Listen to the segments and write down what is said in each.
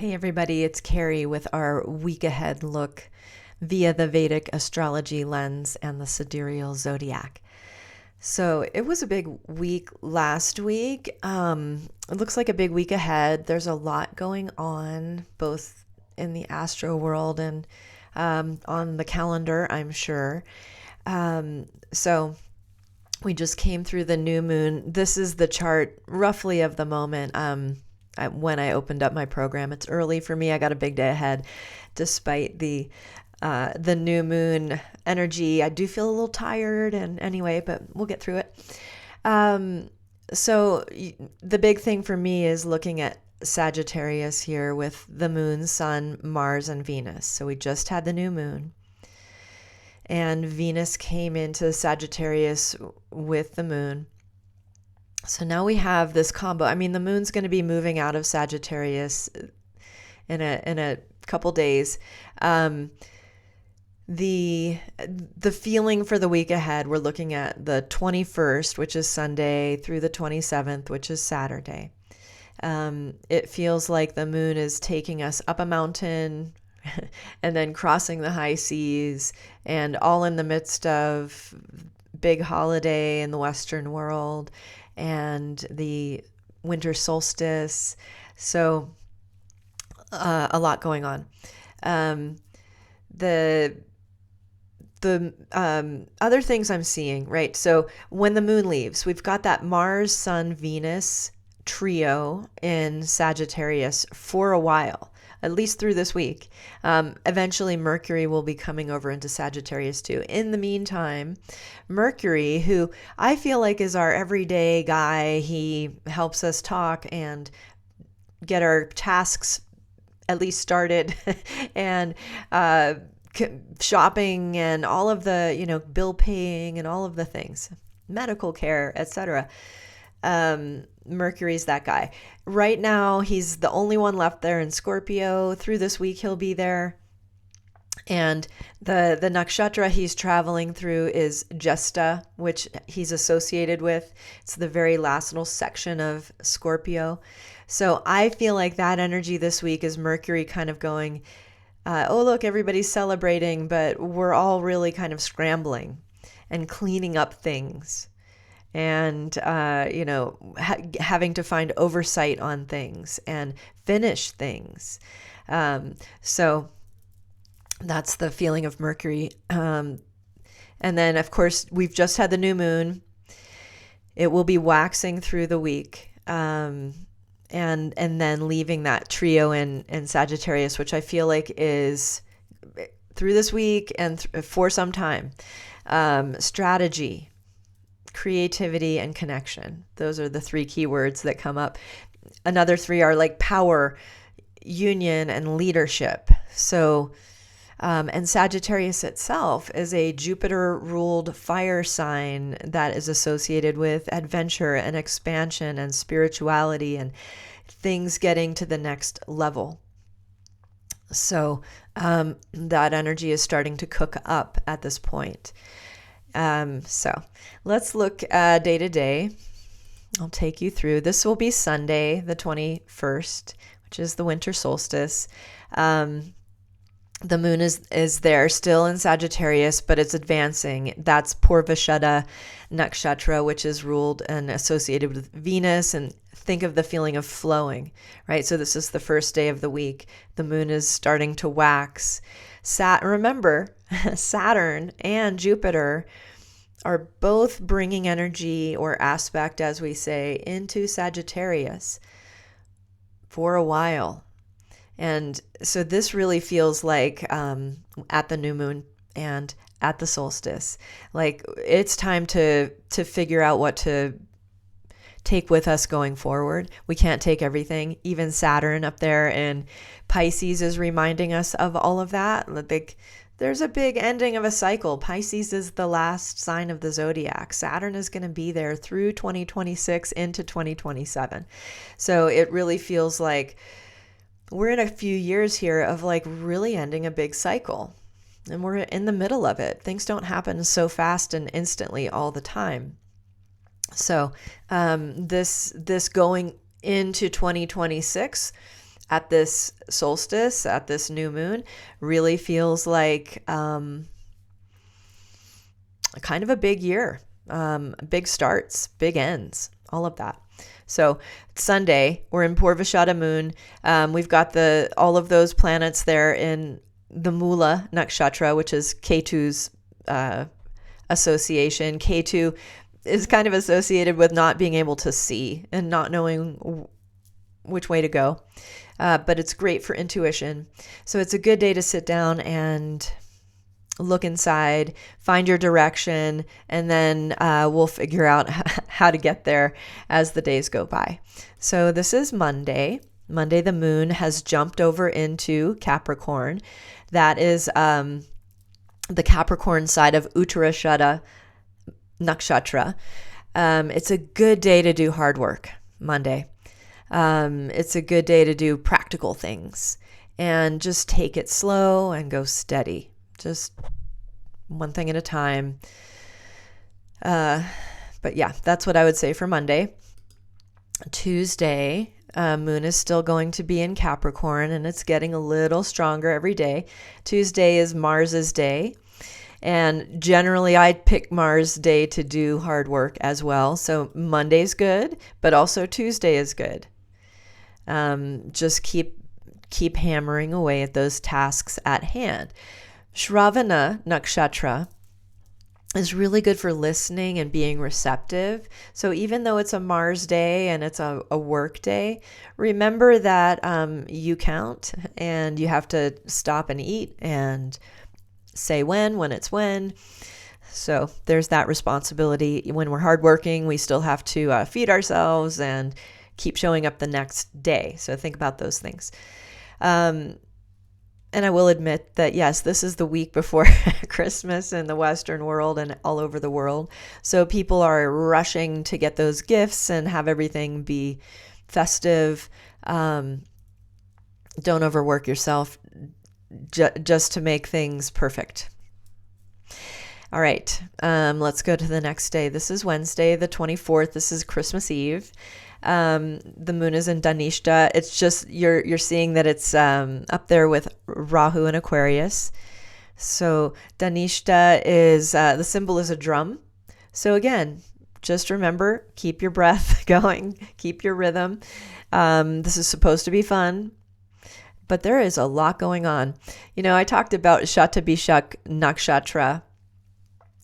Hey everybody, it's Kerry with our week ahead look via the Vedic Astrology lens and the sidereal zodiac. So it was a big week last week. It looks like a big week ahead. There's a lot going on, both in the astro world and on the calendar, I'm sure. So we just came through the new moon. This is the chart roughly of the moment. When I opened up my program, it's early for me. I got a big day ahead, despite the new moon energy. I do feel a little tired, and anyway, but we'll get through it. So the big thing for me is looking at Sagittarius here with the moon, sun, Mars, and Venus. So we just had the new moon, and Venus came into Sagittarius with the moon. So now we have this combo. I mean, the moon's going to be moving out of Sagittarius in a couple days. The feeling for the week ahead, we're looking at the 21st, which is Sunday, through the 27th, which is Saturday. It feels like the moon is taking us up a mountain and then crossing the high seas, and all in the midst of big holiday in the Western world and the winter solstice. So a lot going on. The other things I'm seeing, right? So when the moon leaves, we've got that Mars, Sun, Venus trio in Sagittarius for a while, at least through this week. Eventually, Mercury will be coming over into Sagittarius too. In the meantime, Mercury, who I feel like is our everyday guy, he helps us talk and get our tasks at least started, and shopping and all of the, bill paying and all of the things, medical care, etc. Mercury's that guy. Right now, he's the only one left there in Scorpio. Through this week, he'll be there. And the nakshatra he's traveling through is Jyestha, which he's associated with. It's the very last little section of Scorpio. So I feel like that energy this week is Mercury kind of going, oh, look, everybody's celebrating, but we're all really kind of scrambling and cleaning up things. And, having to find oversight on things and finish things. So that's the feeling of Mercury. And then, of course, we've just had the new moon. It will be waxing through the week. And then leaving that trio in Sagittarius, which I feel like is through this week and for some time. Strategy, creativity, and connection. Those are the three key words that come up. Another three are like power, union, and leadership. So, and Sagittarius itself is a Jupiter-ruled fire sign that is associated with adventure and expansion and spirituality and things getting to the next level. So that energy is starting to cook up at this point. So let's look day to day. I'll take you through. This will be Sunday, the 21st, which is the winter solstice. The moon is there still in Sagittarius, but it's advancing. That's Purvashada nakshatra, which is ruled and associated with Venus. And think of the feeling of flowing, right? So this is the first day of the week. The moon is starting to wax. Remember, Saturn and Jupiter are both bringing energy or aspect, as we say, into Sagittarius for a while. And so this really feels like at the new moon and at the solstice, like it's time to figure out what to take with us going forward. We can't take everything. Even Saturn up there in Pisces is reminding us of all of that. There's a big ending of a cycle. Pisces is the last sign of the zodiac. Saturn is going to be there through 2026 into 2027. So it really feels like we're in a few years here of like really ending a big cycle, and we're in the middle of it. Things don't happen so fast and instantly all the time. So this going into 2026 at this solstice, at this new moon, really feels like kind of a big year, big starts, big ends, all of that. So Sunday, we're in Purvashada moon. We've got all of those planets there in the Mula nakshatra, which is Ketu's association. Ketu is kind of associated with not being able to see and not knowing which way to go. But it's great for intuition. So it's a good day to sit down and look inside, find your direction, and then we'll figure out how to get there as the days go by. So this is Monday. Monday, the moon has jumped over into Capricorn. That is the Capricorn side of Uttarashada nakshatra. It's a good day to do hard work, Monday. It's a good day to do practical things and just take it slow and go steady. Just one thing at a time. But yeah, that's what I would say for Monday. Tuesday, moon is still going to be in Capricorn, and it's getting a little stronger every day. Tuesday is Mars's day. And generally, I'd pick Mars Day to do hard work as well. So Monday's good, but also Tuesday is good. Just keep hammering away at those tasks at hand. Shravana nakshatra is really good for listening and being receptive. So even though it's a Mars day and it's a work day, remember that you count and you have to stop and eat and say when it's when. So there's that responsibility. When we're hardworking, we still have to feed ourselves and keep showing up the next day. So think about those things. And I will admit that, yes, this is the week before Christmas in the Western world and all over the world. So people are rushing to get those gifts and have everything be festive. Don't overwork yourself just to make things perfect. All right, let's go to the next day. This is Wednesday, the 24th. This is Christmas Eve. The moon is in Dhanishta. It's just you're seeing that it's up there with Rahu and Aquarius. So Dhanishta is the symbol is a drum. So again, just remember, keep your breath going, keep your rhythm. This is supposed to be fun, but there is a lot going on. You know, I talked about Shatabishak Nakshatra,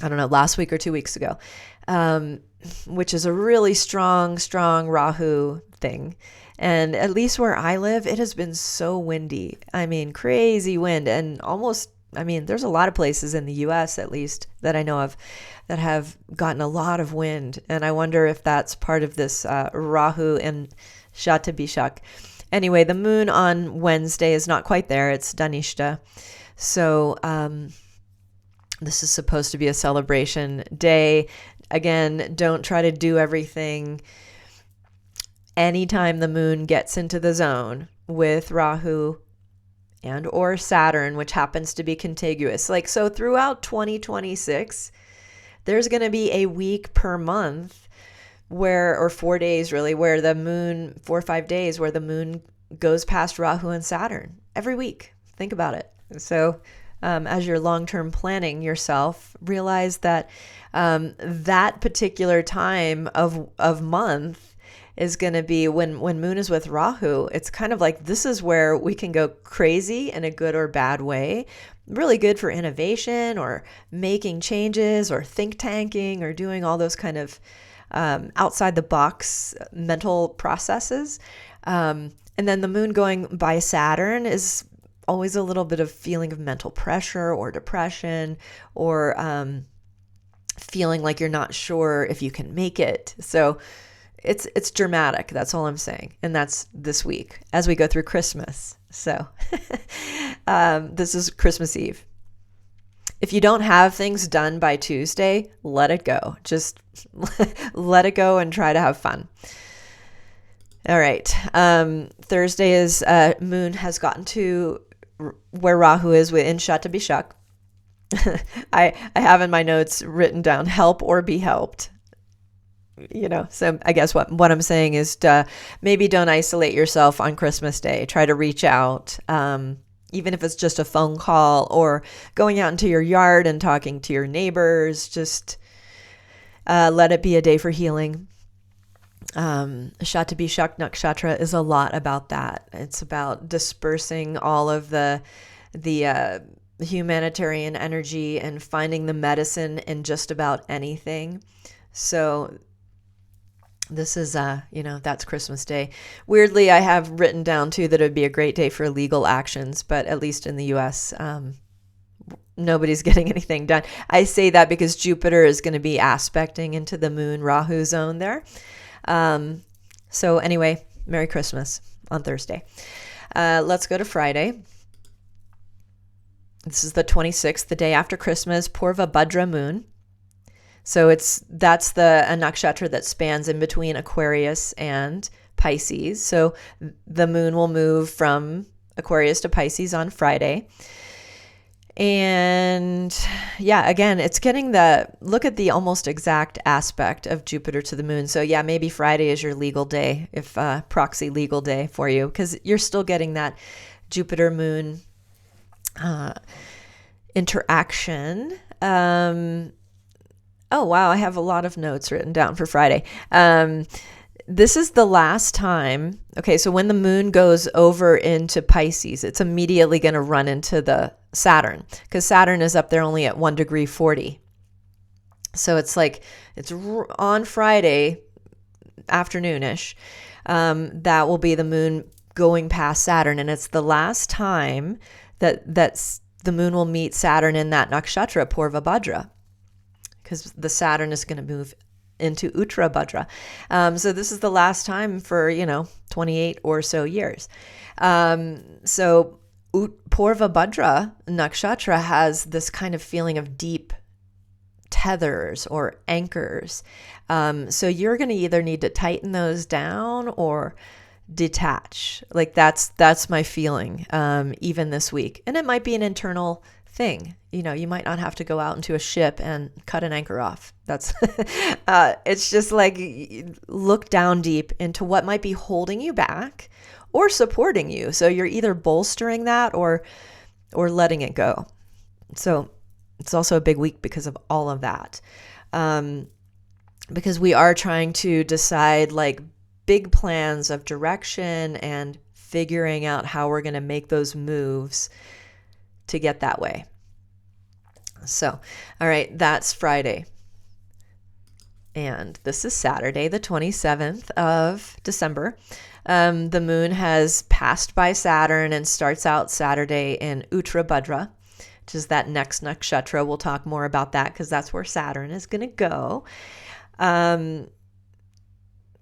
I don't know, last week or 2 weeks ago, which is a really strong Rahu thing. And at least where I live, it has been so windy. I mean, crazy wind. And there's a lot of places in the US, at least, that I know of that have gotten a lot of wind. And I wonder if that's part of this Rahu and Shatabishak. Anyway, the moon on Wednesday is not quite there. It's Dhanishta. So this is supposed to be a celebration day. Again, don't try to do everything. Anytime the moon gets into the zone with Rahu and or Saturn, which happens to be contiguous. So throughout 2026, there's going to be a week per month or 4 days really, where the moon, 4 or 5 days where the moon goes past Rahu and Saturn every week. Think about it. So as you're long-term planning yourself, realize that that particular time of month is going to be when moon is with Rahu. It's kind of like this is where we can go crazy in a good or bad way. Really good for innovation or making changes or think tanking or doing all those kind of outside the box mental processes. And then the moon going by Saturn is always a little bit of feeling of mental pressure or depression or feeling like you're not sure if you can make it. So it's dramatic. That's all I'm saying. And that's this week as we go through Christmas. So this is Christmas Eve. If you don't have things done by Tuesday, let it go. Just let it go and try to have fun. All right. Thursday is moon has gotten to where Rahu is in Shatabishak. I have in my notes written down help or be helped. So I guess what I'm saying is maybe don't isolate yourself on Christmas Day. Try to reach out, even if it's just a phone call or going out into your yard and talking to your neighbors. Just let it be a day for healing. Shatabishak Nakshatra is a lot about that. It's about dispersing all of the humanitarian energy and finding the medicine in just about anything. So this is, that's Christmas Day. Weirdly, I have written down too that it would be a great day for legal actions, but at least in the US, nobody's getting anything done. I say that because Jupiter is going to be aspecting into the moon Rahu zone there. So anyway, Merry Christmas on Thursday. Let's go to Friday. This is the 26th, the day after Christmas, Purva Bhadra moon. So that's a nakshatra that spans in between Aquarius and Pisces. So the moon will move from Aquarius to Pisces on Friday. And yeah, again, it's getting look at the almost exact aspect of Jupiter to the moon. So yeah, maybe Friday is your legal day, if proxy legal day for you, because you're still getting that Jupiter moon interaction. Oh, wow. I have a lot of notes written down for Friday. This is the last time. Okay, so when the moon goes over into Pisces, it's immediately going to run into the Saturn, because Saturn is up there only at 1 degree 40. So it's on Friday afternoonish. That will be the moon going past Saturn. And it's the last time that the moon will meet Saturn in that nakshatra, Purva Bhadra, because the Saturn is going to move into Uttara Bhadra. So this is the last time for, 28 or so years. So Purva Bhadra nakshatra has this kind of feeling of deep tethers or anchors. So you're going to either need to tighten those down or detach. Like that's my feeling, even this week. And it might be an internal thing. You might not have to go out into a ship and cut an anchor off. That's it's just like look down deep into what might be holding you back or supporting you. So you're either bolstering that or letting it go. So it's also a big week because of all of that. Because we are trying to decide like big plans of direction and figuring out how we're going to make those moves to get that way. So, all right, that's Friday. And this is Saturday, the 27th of December. The moon has passed by Saturn and starts out Saturday in Uttara Bhadra, which is that next nakshatra. We'll talk more about that because that's where Saturn is going to go.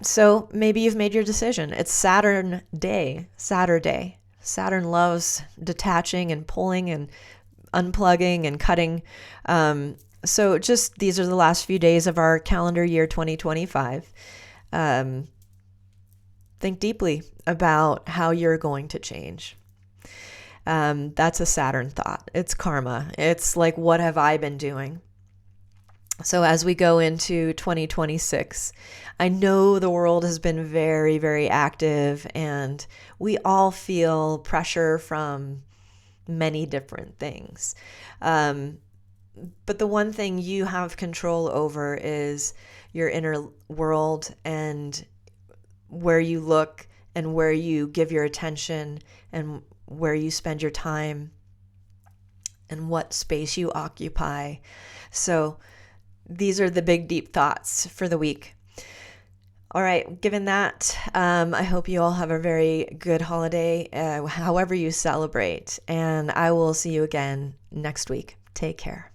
So maybe you've made your decision. It's Saturn day, Saturday. Saturn loves detaching and pulling and unplugging and cutting. So just these are the last few days of our calendar year 2025. Think deeply about how you're going to change. That's a Saturn thought. It's karma. It's like, what have I been doing? So as we go into 2026, I know the world has been very, very active and we all feel pressure from many different things. But the one thing you have control over is your inner world and where you look and where you give your attention and where you spend your time and what space you occupy. So these are the big, deep thoughts for the week. All right, given that, I hope you all have a very good holiday, however you celebrate, and I will see you again next week. Take care.